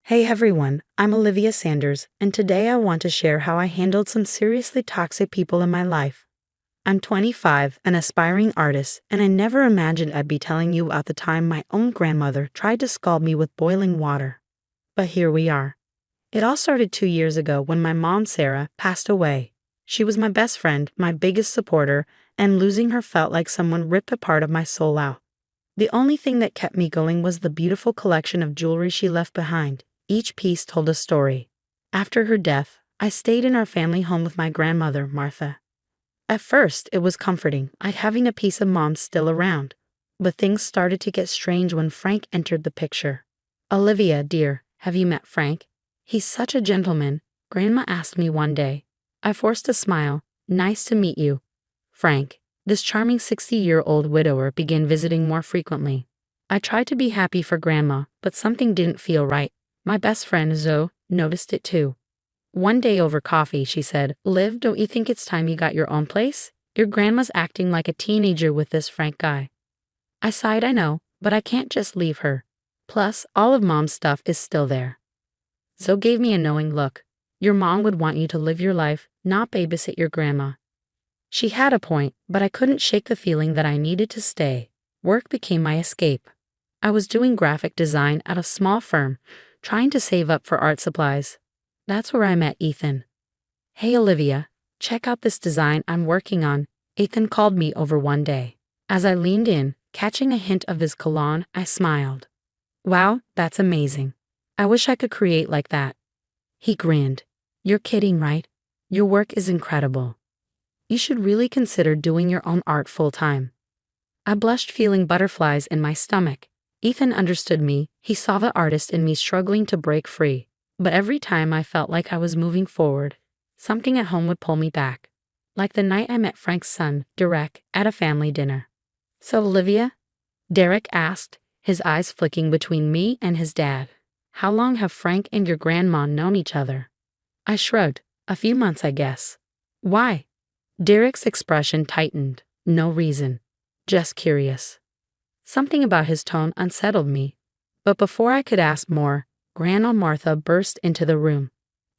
Hey everyone, I'm Olivia Sanders, and today I want to share how I handled some seriously toxic people in my life. I'm 25, an aspiring artist, and I never imagined I'd be telling you about the time my own grandmother tried to scald me with boiling water. But here we are. It all started 2 years ago when my mom, Sarah, passed away. She was my best friend, my biggest supporter, and losing her felt like someone ripped a part of my soul out. The only thing that kept me going was the beautiful collection of jewelry she left behind. Each piece told a story. After her death, I stayed in our family home with my grandmother, Martha. At first, it was comforting, like having a piece of mom still around. But things started to get strange when Frank entered the picture. "Olivia, dear, have you met Frank? He's such a gentleman," Grandma asked me one day. I forced a smile. "Nice to meet you, Frank." This charming 60-year-old widower began visiting more frequently. I tried to be happy for Grandma, but something didn't feel right. My best friend, Zoe, noticed it too. One day over coffee, she said, "Liv, don't you think it's time you got your own place? Your grandma's acting like a teenager with this Frank guy." I sighed. "I know, but I can't just leave her. Plus, all of Mom's stuff is still there." Zoe gave me a knowing look. "Your mom would want you to live your life, not babysit your grandma." She had a point, but I couldn't shake the feeling that I needed to stay. Work became my escape. I was doing graphic design at a small firm, trying to save up for art supplies. That's where I met Ethan. "Hey Olivia, check out this design I'm working on," Ethan called me over one day. As I leaned in, catching a hint of his cologne, I smiled. "Wow, that's amazing. I wish I could create like that." He grinned. "You're kidding, right? Your work is incredible. You should really consider doing your own art full-time." I blushed, feeling butterflies in my stomach. Ethan understood me. He saw the artist in me struggling to break free. But every time I felt like I was moving forward, something at home would pull me back. Like the night I met Frank's son, Derek, at a family dinner. "So Olivia?" Derek asked, his eyes flicking between me and his dad. "How long have Frank and your grandma known each other?" I shrugged. "A few months, I guess." "Why?" Derek's expression tightened. "No reason. Just curious." Something about his tone unsettled me. But before I could ask more, Grandma Martha burst into the room.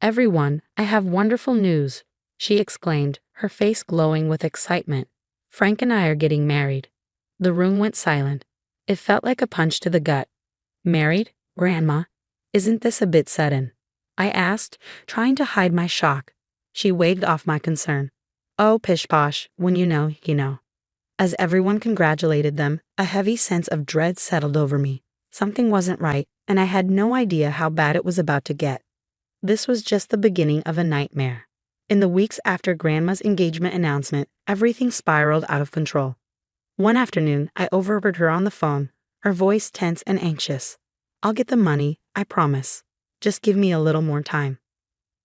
"Everyone, I have wonderful news," she exclaimed, her face glowing with excitement. "Frank and I are getting married." The room went silent. It felt like a punch to the gut. "Married, Grandma? Isn't this a bit sudden?" I asked, trying to hide my shock. She waved off my concern. "Oh, pish-posh, when you know, you know." As everyone congratulated them, a heavy sense of dread settled over me. Something wasn't right, and I had no idea how bad it was about to get. This was just the beginning of a nightmare. In the weeks after Grandma's engagement announcement, everything spiraled out of control. One afternoon, I overheard her on the phone, her voice tense and anxious. "I'll get the money, I promise. Just give me a little more time."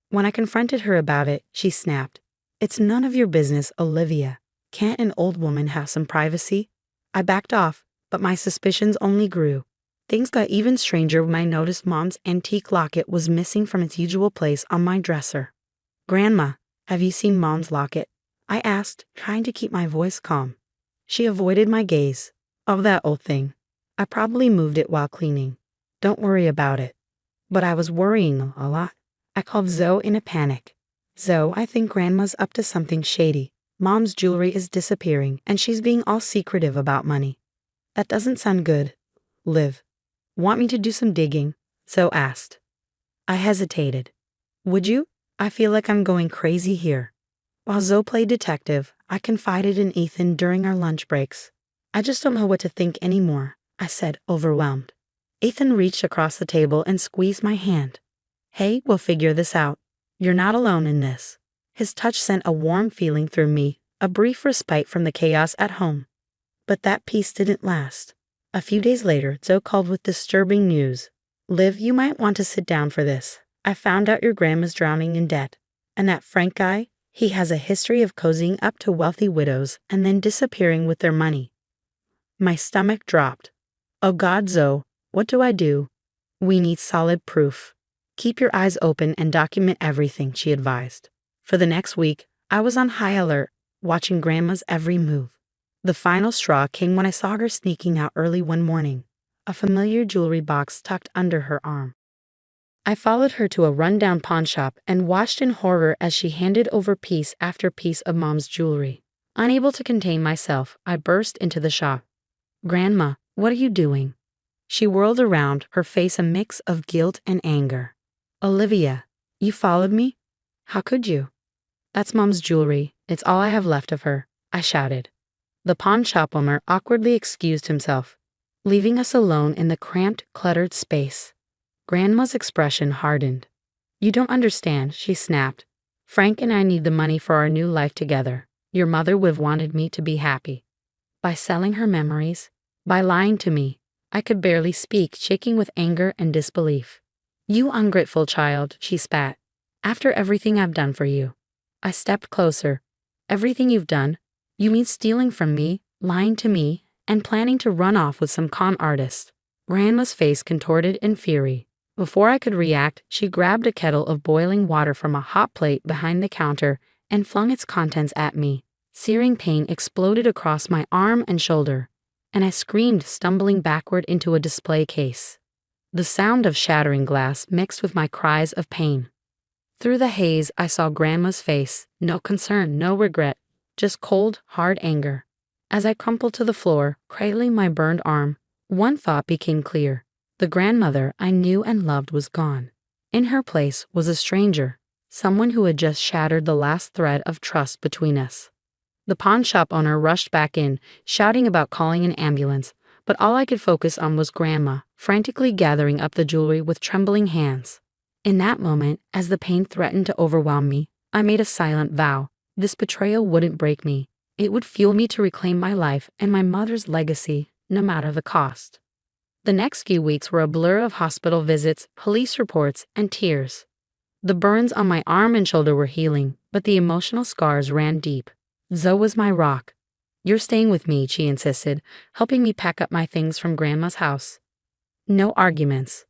When I confronted her about it, she snapped. "It's none of your business, Olivia. Can't an old woman have some privacy?" I backed off, but my suspicions only grew. Things got even stranger when I noticed Mom's antique locket was missing from its usual place on my dresser. "Grandma, have you seen Mom's locket?" I asked, trying to keep my voice calm. She avoided my gaze. "Oh, that old thing. I probably moved it while cleaning. Don't worry about it." But I was worrying a lot. I called Zoe in a panic. "Zoe, I think Grandma's up to something shady. Mom's jewelry is disappearing, and she's being all secretive about money." "That doesn't sound good, Liv. Want me to do some digging?" Zoe asked. I hesitated. "Would you? I feel like I'm going crazy here." While Zoe played detective, I confided in Ethan during our lunch breaks. "I just don't know what to think anymore," I said, overwhelmed. Ethan reached across the table and squeezed my hand. "Hey, we'll figure this out. You're not alone in this." His touch sent a warm feeling through me, a brief respite from the chaos at home. But that peace didn't last. A few days later, Zoe called with disturbing news. "Liv, you might want to sit down for this. I found out your grandma's drowning in debt. And that Frank guy, he has a history of cozying up to wealthy widows and then disappearing with their money." My stomach dropped. "Oh God, Zoe, what do I do?" "We need solid proof. Keep your eyes open and document everything," she advised. For the next week, I was on high alert, watching Grandma's every move. The final straw came when I saw her sneaking out early one morning, a familiar jewelry box tucked under her arm. I followed her to a rundown pawn shop and watched in horror as she handed over piece after piece of Mom's jewelry. Unable to contain myself, I burst into the shop. "Grandma, what are you doing?" She whirled around, her face a mix of guilt and anger. "Olivia, you followed me? How could you?" "That's Mom's jewelry. It's all I have left of her," I shouted. The pawn shop owner awkwardly excused himself, leaving us alone in the cramped, cluttered space. Grandma's expression hardened. "You don't understand," she snapped. "Frank and I need the money for our new life together. Your mother would have wanted me to be happy. By selling her memories, by lying to me." I could barely speak, shaking with anger and disbelief. "You ungrateful child," she spat. "After everything I've done for you." I stepped closer. "Everything you've done? You mean stealing from me, lying to me, and planning to run off with some con artist?" Grandma's face contorted in fury. Before I could react, she grabbed a kettle of boiling water from a hot plate behind the counter and flung its contents at me. Searing pain exploded across my arm and shoulder, and I screamed, stumbling backward into a display case. The sound of shattering glass mixed with my cries of pain. Through the haze, I saw Grandma's face. No concern, no regret, just cold, hard anger. As I crumpled to the floor, cradling my burned arm, one thought became clear. The grandmother I knew and loved was gone. In her place was a stranger, someone who had just shattered the last thread of trust between us. The pawn shop owner rushed back in, shouting about calling an ambulance, but all I could focus on was Grandma, frantically gathering up the jewelry with trembling hands. In that moment, as the pain threatened to overwhelm me, I made a silent vow. This betrayal wouldn't break me. It would fuel me to reclaim my life and my mother's legacy, no matter the cost. The next few weeks were a blur of hospital visits, police reports, and tears. The burns on my arm and shoulder were healing, but the emotional scars ran deep. Zoe was my rock. "You're staying with me," she insisted, helping me pack up my things from Grandma's house. No arguments.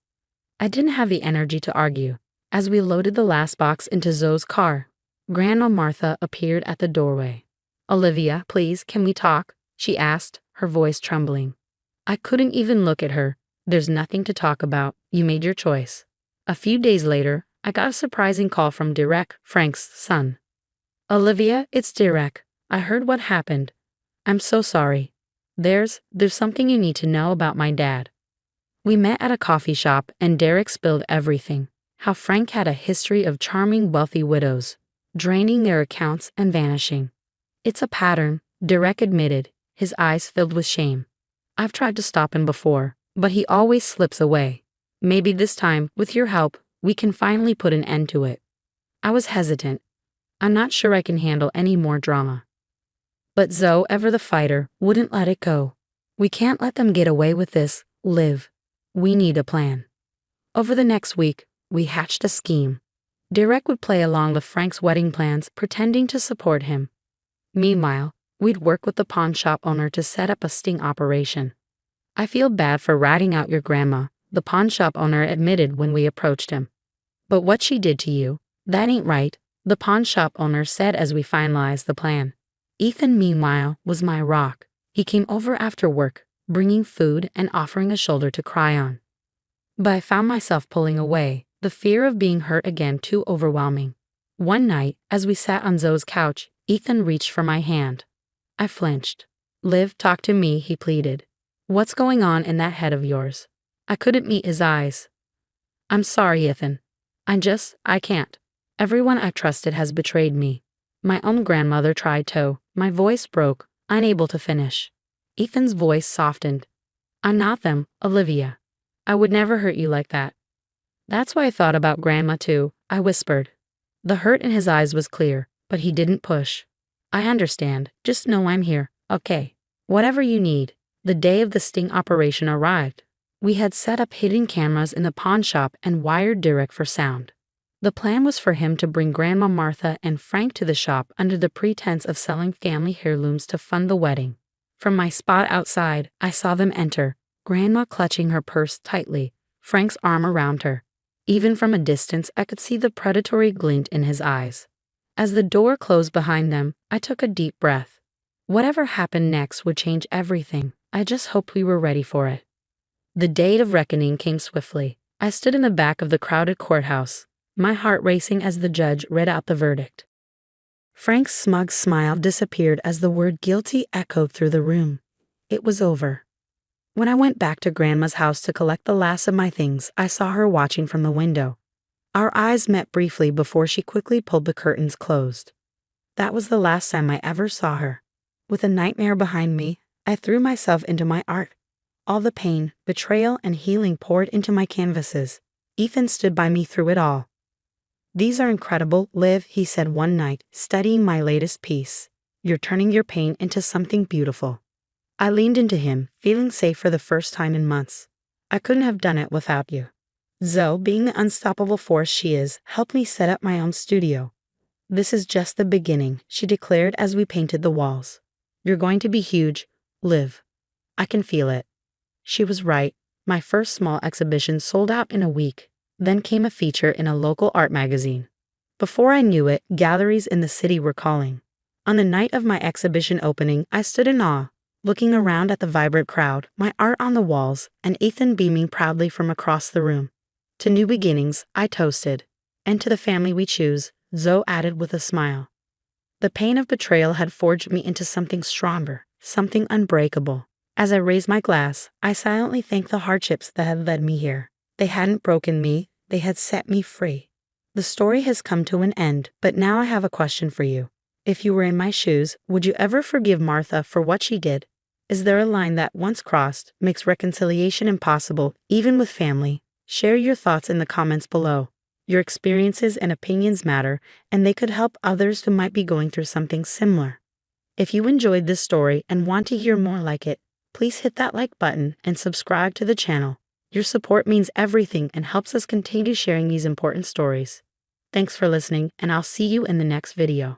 I didn't have the energy to argue. As we loaded the last box into Zoe's car, Grandma Martha appeared at the doorway. "Olivia, please, can we talk?" she asked, her voice trembling. I couldn't even look at her. "There's nothing to talk about. You made your choice." A few days later, I got a surprising call from Derek, Frank's son. "Olivia, it's Derek. I heard what happened. I'm so sorry. There's something you need to know about my dad." We met at a coffee shop and Derek spilled everything. How Frank had a history of charming wealthy widows, draining their accounts and vanishing. "It's a pattern," Derek admitted, his eyes filled with shame. "I've tried to stop him before, but he always slips away. Maybe this time, with your help, we can finally put an end to it." I was hesitant. I'm not sure I can handle any more drama. But Zoe, ever the fighter, wouldn't let it go. "We can't let them get away with this, Liv. We need a plan." Over the next week, we hatched a scheme. Derek would play along with Frank's wedding plans, pretending to support him. Meanwhile, we'd work with the pawn shop owner to set up a sting operation. "I feel bad for ratting out your grandma," the pawn shop owner admitted when we approached him. "But what she did to you, that ain't right," the pawn shop owner said as we finalized the plan. Ethan, meanwhile, was my rock. He came over after work, bringing food and offering a shoulder to cry on. But I found myself pulling away, the fear of being hurt again too overwhelming. One night, as we sat on Zoe's couch, Ethan reached for my hand. I flinched. "Liv, talk to me," he pleaded. "What's going on in that head of yours?" I couldn't meet his eyes. "I'm sorry, Ethan. I can't. Everyone I trusted has betrayed me. My own grandmother tried to." My voice broke, unable to finish. Ethan's voice softened. "I'm not them, Olivia. I would never hurt you like that." "That's why I thought about Grandma too," I whispered. The hurt in his eyes was clear, but he didn't push. "I understand. Just know I'm here, okay? Whatever you need." The day of the sting operation arrived. We had set up hidden cameras in the pawn shop and wired Derek for sound. The plan was for him to bring Grandma Martha and Frank to the shop under the pretense of selling family heirlooms to fund the wedding. From my spot outside, I saw them enter, Grandma clutching her purse tightly, Frank's arm around her. Even from a distance, I could see the predatory glint in his eyes. As the door closed behind them, I took a deep breath. Whatever happened next would change everything. I just hoped we were ready for it. The day of reckoning came swiftly. I stood in the back of the crowded courthouse, my heart racing as the judge read out the verdict. Frank's smug smile disappeared as the word guilty echoed through the room. It was over. When I went back to Grandma's house to collect the last of my things, I saw her watching from the window. Our eyes met briefly before she quickly pulled the curtains closed. That was the last time I ever saw her. With a nightmare behind me, I threw myself into my art. All the pain, betrayal, and healing poured into my canvases. Ethan stood by me through it all. "These are incredible, Liv," he said one night, studying my latest piece. "You're turning your pain into something beautiful." I leaned into him, feeling safe for the first time in months. "I couldn't have done it without you." Zoe, being the unstoppable force she is, helped me set up my own studio. "This is just the beginning," she declared as we painted the walls. "You're going to be huge, Liv. I can feel it." She was right. My first small exhibition sold out in a week. Then came a feature in a local art magazine. Before I knew it, galleries in the city were calling. On the night of my exhibition opening, I stood in awe, looking around at the vibrant crowd, my art on the walls, and Ethan beaming proudly from across the room. "To new beginnings," I toasted. "And to the family we choose," Zoe added with a smile. The pain of betrayal had forged me into something stronger, something unbreakable. As I raised my glass, I silently thanked the hardships that had led me here. They hadn't broken me, they had set me free. The story has come to an end, but now I have a question for you. If you were in my shoes, would you ever forgive Martha for what she did? Is there a line that, once crossed, makes reconciliation impossible, even with family? Share your thoughts in the comments below. Your experiences and opinions matter, and they could help others who might be going through something similar. If you enjoyed this story and want to hear more like it, please hit that like button and subscribe to the channel. Your support means everything and helps us continue sharing these important stories. Thanks for listening, and I'll see you in the next video.